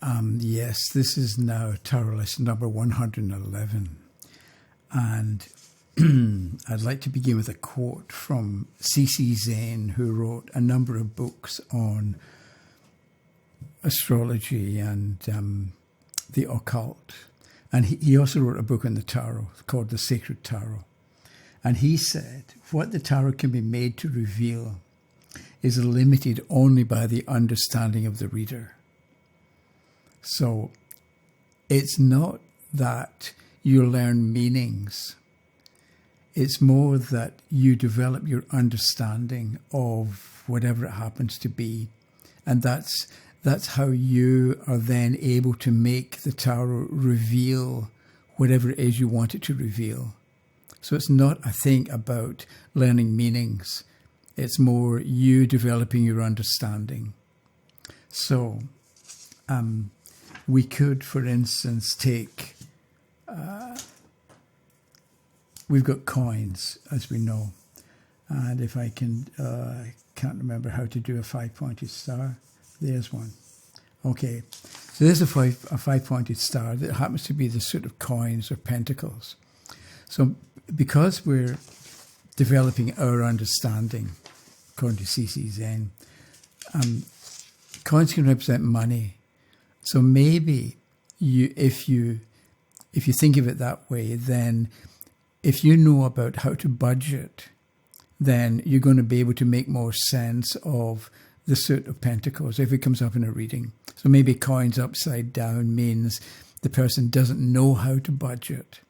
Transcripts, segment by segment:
Yes, this is now tarot lesson number 111. And I'd like to begin with a quote from C.C.Zain, who wrote a number of books on astrology and the occult. And he also wrote a book on the tarot called The Sacred Tarot. And he said, what the tarot can be made to reveal is limited only by the understanding of the reader. So it's not that you learn meanings. It's more that you develop your understanding of whatever it happens to be. And that's how you are then able to make the tarot reveal whatever it is you want it to reveal. So it's not, I think, about learning meanings. It's more you developing your understanding. So we could, for instance, take... we've got coins, as we know. And if I can... I can't remember how to do a five-pointed star. There's one. Okay. So there's a five-pointed star that happens to be the sort of coins or pentacles. So because we're developing our understanding, according to C.C.Zain, coins can represent money. So maybe if you think of it that way, then if you know about how to budget, then you're going to be able to make more sense of the suit of pentacles if it comes up in a reading. So maybe coins upside down means the person doesn't know how to budget.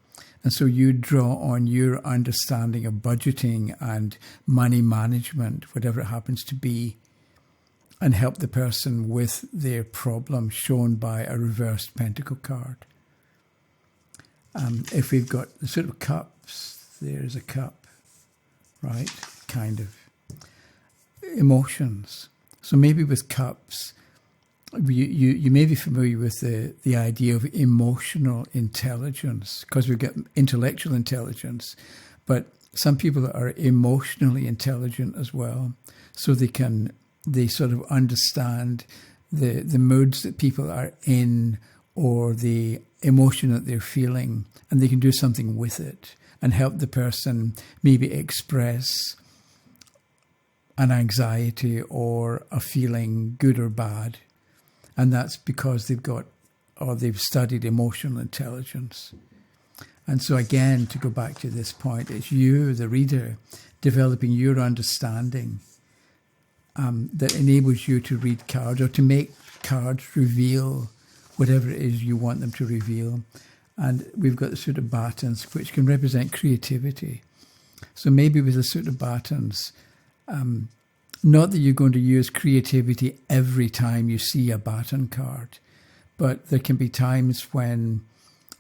And so you draw on your understanding of budgeting and money management, whatever it happens to be, and help the person with their problem shown by a reversed pentacle card. If we've got the sort of cups, there's a cup, right? Kind of. Emotions. So maybe with cups, you may be familiar with the idea of emotional intelligence, because we've got intellectual intelligence, but some people are emotionally intelligent as well. So they sort of understand the moods that people are in or the emotion that they're feeling, and they can do something with it and help the person maybe express an anxiety or a feeling, good or bad. And that's because they've studied emotional intelligence. And so again, to go back to this point, it's you, the reader, developing your understanding that enables you to read cards or to make cards reveal whatever it is you want them to reveal. And we've got the suit of batons, which can represent creativity. So maybe with the suit of batons, not that you're going to use creativity every time you see a baton card, but there can be times when,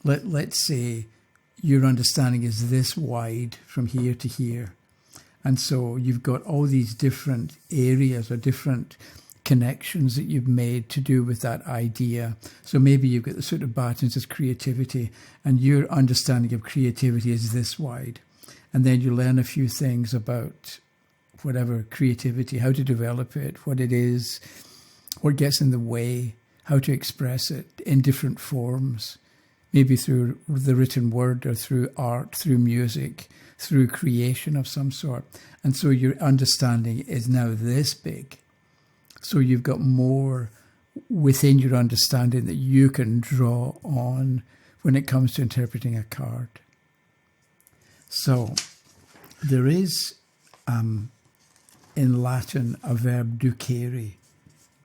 let's say, your understanding is this wide from here to here. And so you've got all these different areas or different connections that you've made to do with that idea. So maybe you've got the sort of batons as creativity, and your understanding of creativity is this wide. And then you learn a few things about whatever creativity, how to develop it, what it is, what gets in the way, how to express it in different forms, maybe through the written word or through art, through music, through creation of some sort. And so your understanding is now this big. So you've got more within your understanding that you can draw on when it comes to interpreting a card. So there is, in Latin, a verb ducere,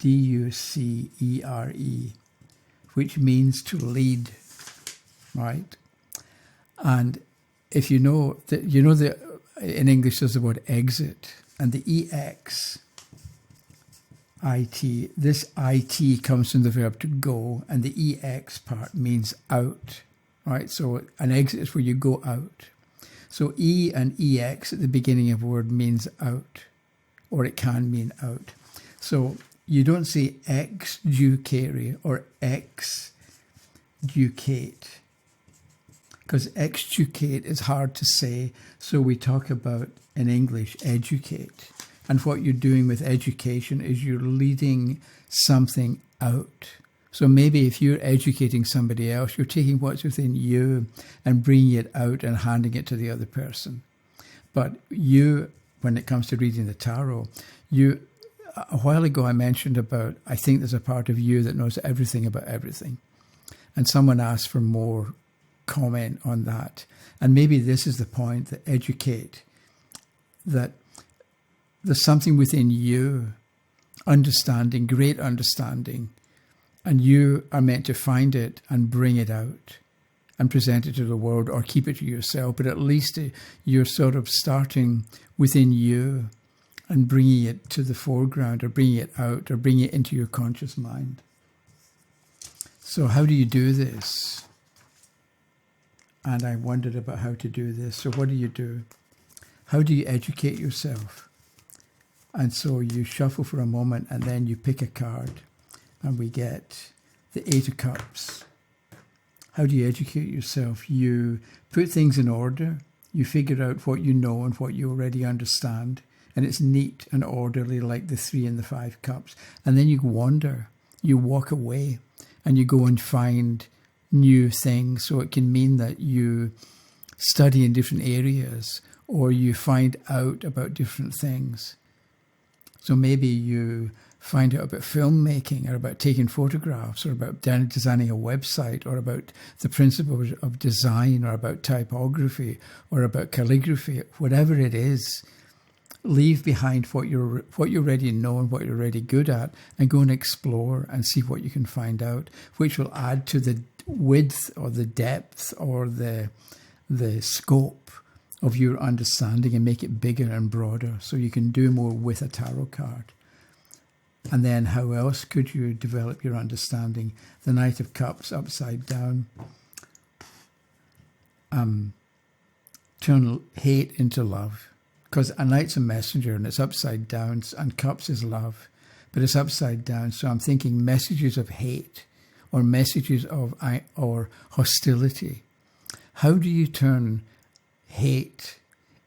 D-U-C-E-R-E, which means to lead, right? And if you know that, in English there's the word exit, and the E-X, I-T, this I-T comes from the verb to go, and the E-X part means out, right? So an exit is where you go out. So E and EX at the beginning of a word means out, or it can mean out. So you don't say exducere or exducate, because exducate is hard to say. So we talk about, in English, educate. And what you're doing with education is you're leading something out. So maybe if you're educating somebody else, you're taking what's within you and bringing it out and handing it to the other person. But you, when it comes to reading the tarot, a while ago I mentioned about, I think there's a part of you that knows everything about everything. And someone asked for more comment on that. And maybe this is the point, that educate, that there's something within you, understanding, great understanding, and you are meant to find it and bring it out and present it to the world, or keep it to yourself. But at least you're sort of starting within you and bringing it to the foreground, or bringing it out, or bringing it into your conscious mind. So how do you do this? And I wondered about how to do this. So what do you do? How do you educate yourself? And so you shuffle for a moment, and then you pick a card, and we get the Eight of Cups. How do you educate yourself? You put things in order. You figure out what you know and what you already understand. And it's neat and orderly, like the 3 and the 5 cups. And then you wander. You walk away, and you go and find new things. So it can mean that you study in different areas, or you find out about different things. So maybe you find out about filmmaking, or about taking photographs, or about designing a website, or about the principles of design, or about typography, or about calligraphy. Whatever it is, leave behind what you already know and what you're already good at, and go and explore and see what you can find out, which will add to the width or the depth or the scope of your understanding, and make it bigger and broader, so you can do more with a tarot card. And then how else could you develop your understanding? The Knight of Cups upside down. Turn hate into love. Because a knight's a messenger, and it's upside down, and cups is love. But it's upside down, so I'm thinking messages of hate, or messages of or hostility. How do you turn hate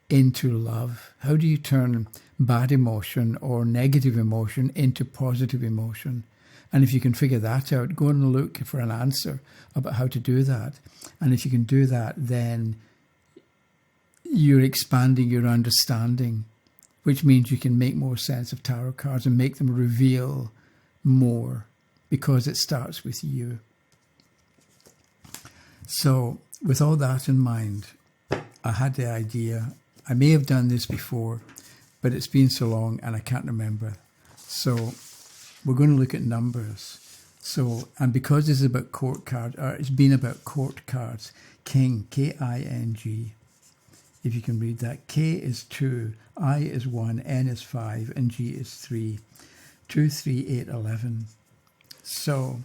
into love? How do you turn bad emotion or negative emotion into positive emotion? And if you can figure that out, go and look for an answer about how to do that. And if you can do that, then you're expanding your understanding, which means you can make more sense of tarot cards and make them reveal more, because it starts with you. So with all that in mind, I had the idea, I may have done this before, but it's been so long and I can't remember. So we're going to look at numbers. So, and because this is about court cards, it's been about court cards, King, K-I-N-G. If you can read that, K is 2, I is 1, N is 5, and G is 3. 2, 3, 8, 11. So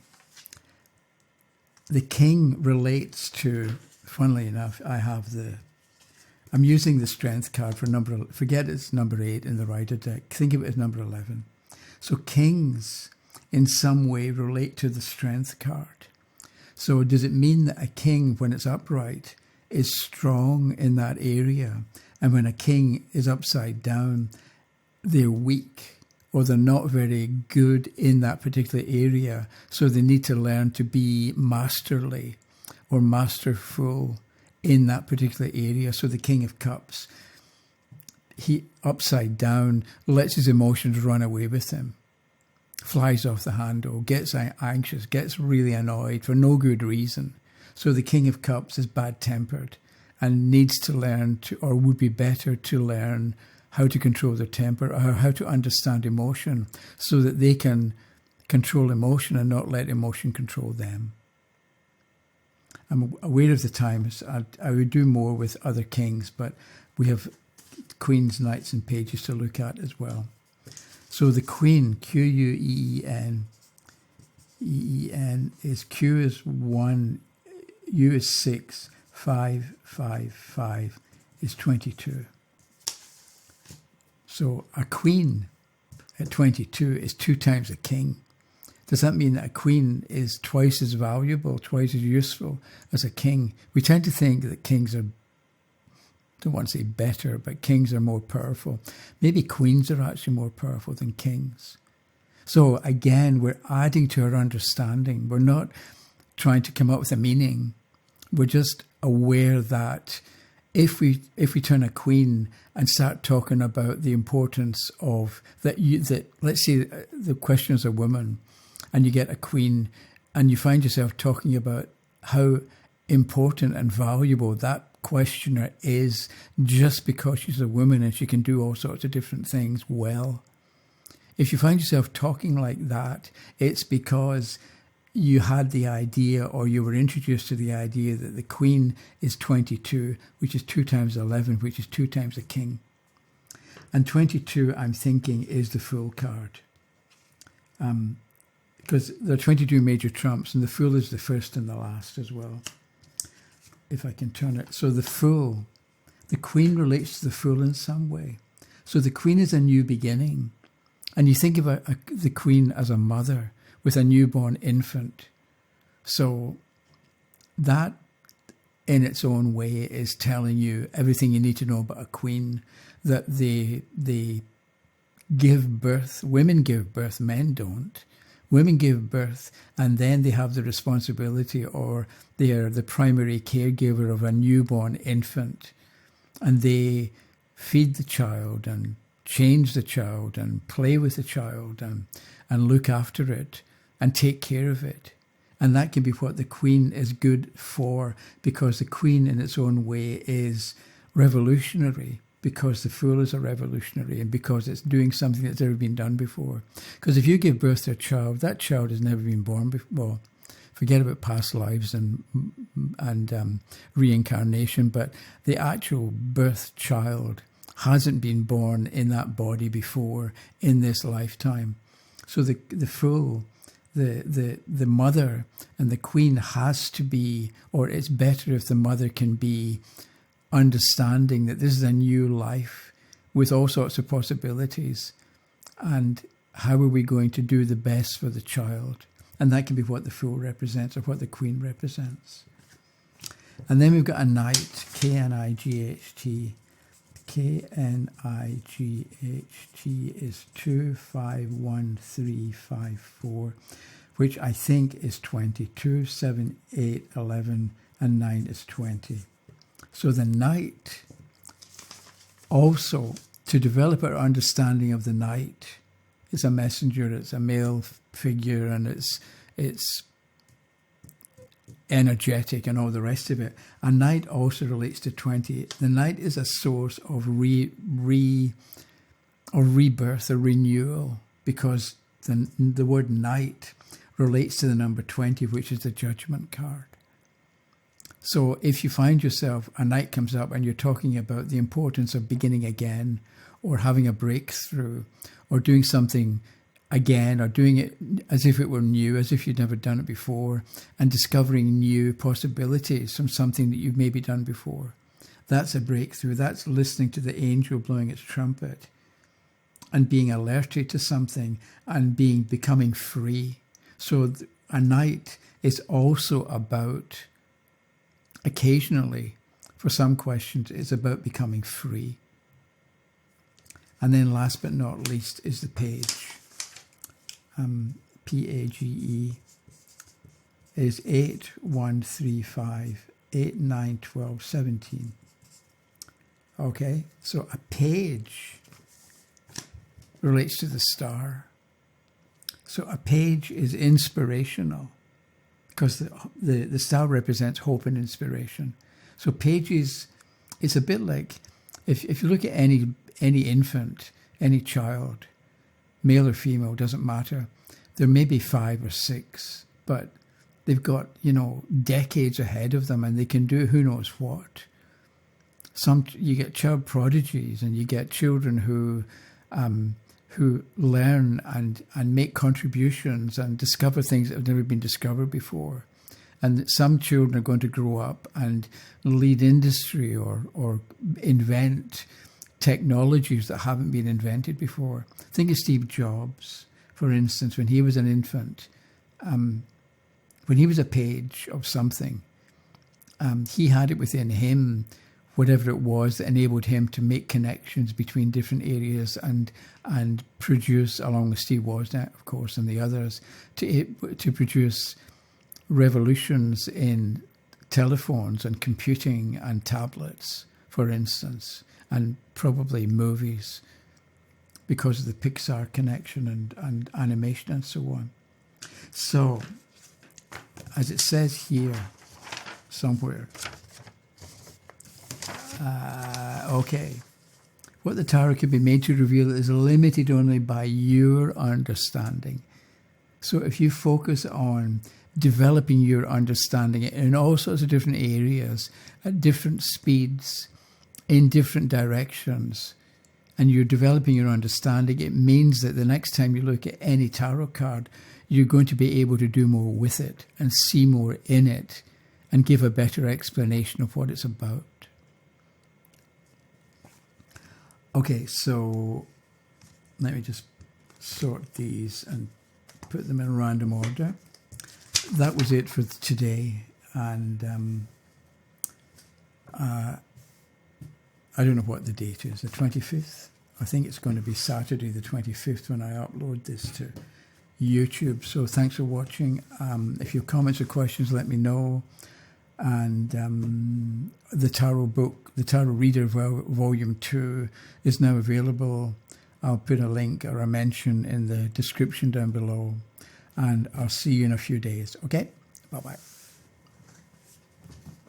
the King relates to, funnily enough, I'm using the Strength card for forget it's number 8 in the Rider deck. Think of it as number 11. So Kings in some way relate to the Strength card. So does it mean that a king, when it's upright, is strong in that area, and when a king is upside down, they're weak, or they're not very good in that particular area, so they need to learn to be masterly or masterful in that particular area? So the King of Cups, he upside down lets his emotions run away with him, flies off the handle, gets anxious, gets really annoyed for no good reason. So the King of Cups is bad-tempered and needs to learn to, or would be better to learn how to control their temper, or how to understand emotion, so that they can control emotion and not let emotion control them. I'm aware of the times. I would do more with other kings, but we have queens, knights, and pages to look at as well. So the Queen, Q-U-E-E-N, E-E-N, is Q is 1, U is 6, 5, 5, 5 is 22. So a queen at 22 is 2 times a king. Does that mean that a queen is twice as valuable, twice as useful as a king? We tend to think that kings are, don't want to say better, but kings are more powerful. Maybe queens are actually more powerful than kings. So again, we're adding to our understanding. We're not trying to come up with a meaning. We're just aware that if we turn a queen and start talking about the importance of that let's say the question is a woman, and you get a queen, and you find yourself talking about how important and valuable that questioner is just because she's a woman and she can do all sorts of different things well. If you find yourself talking like that, it's because you had the idea, or you were introduced to the idea, that the queen is 22, which is 2 times 11, which is 2 times a king. And 22, I'm thinking, is the Fool card. Because there are 22 major trumps, and the Fool is the first and the last as well. If I can turn it. So the Fool, the queen relates to the Fool in some way. So the queen is a new beginning. And you think about the queen as a mother with a newborn infant. So that in its own way is telling you everything you need to know about a queen, that they give birth. Women give birth, men don't. Women give birth, and then they have the responsibility, or they are the primary caregiver of a newborn infant, and they feed the child and change the child and play with the child and look after it and take care of it. And that can be what the queen is good for, because the queen in its own way is revolutionary, because the Fool is a revolutionary, and because it's doing something that's never been done before. Because if you give birth to a child, that child has never been born before. Well, forget about past lives and reincarnation, but the actual birth child hasn't been born in that body before in this lifetime. So the Fool, the mother and the queen has to be, or it's better if the mother can be understanding that this is a new life with all sorts of possibilities, and how are we going to do the best for the child? And that can be what the Fool represents, or what the queen represents. And then we've got a Knight, K-N-I-G-H-T. K-N-I-G-H-T is 251354, which I think is 22, 7, 8, 11, and 9 is 20. So the Knight, also, to develop our understanding of the Knight, is a messenger, it's a male figure, and it's energetic and all the rest of it. A Knight also relates to 20. The Knight is a source of rebirth or renewal, because the word Knight relates to the number 20, which is the Judgment card. So if you find yourself, a Knight comes up and you're talking about the importance of beginning again, or having a breakthrough, or doing something again, or doing it as if it were new, as if you'd never done it before, and discovering new possibilities from something that you've maybe done before. That's a breakthrough. That's listening to the angel blowing its trumpet and being alerted to something and becoming free. So a Knight is also about, occasionally, for some questions, it's about becoming free. And then last but not least is the Page. P-A-G-E is 8, 1, 3, 5, 8, 9, 12, 17. Okay, so a page relates to the star. So a page is inspirational, because the star represents hope and inspiration. So pages, it's a bit like, if you look at any infant, any child, male or female, doesn't matter. There may be 5 or 6, but they've got, decades ahead of them, and they can do who knows what. You get child prodigies, and you get children who learn and make contributions and discover things that have never been discovered before. And some children are going to grow up and lead industry or invent technologies that haven't been invented before. Think of Steve Jobs, for instance, when he was an infant, when he was a page of something, he had it within him whatever it was that enabled him to make connections between different areas and produce, along with Steve Wozniak, of course, and the others, to produce revolutions in telephones and computing and tablets, for instance, and probably movies because of the Pixar connection and animation and so on. So, as it says here somewhere, okay, what the tarot can be made to reveal is limited only by your understanding. So if you focus on developing your understanding in all sorts of different areas, at different speeds, in different directions, and you're developing your understanding, it means that the next time you look at any tarot card, you're going to be able to do more with it and see more in it and give a better explanation of what it's about. Okay, so let me just sort these and put them in random order. That was it for today, and I don't know what the date is, the 25th? I think it's going to be Saturday the 25th when I upload this to YouTube. So thanks for watching. If you have comments or questions, let me know. And the tarot book, the Tarot Reader Volume 2 is now available. I'll put a link or a mention in the description down below. And I'll see you in a few days. Okay? Bye-bye.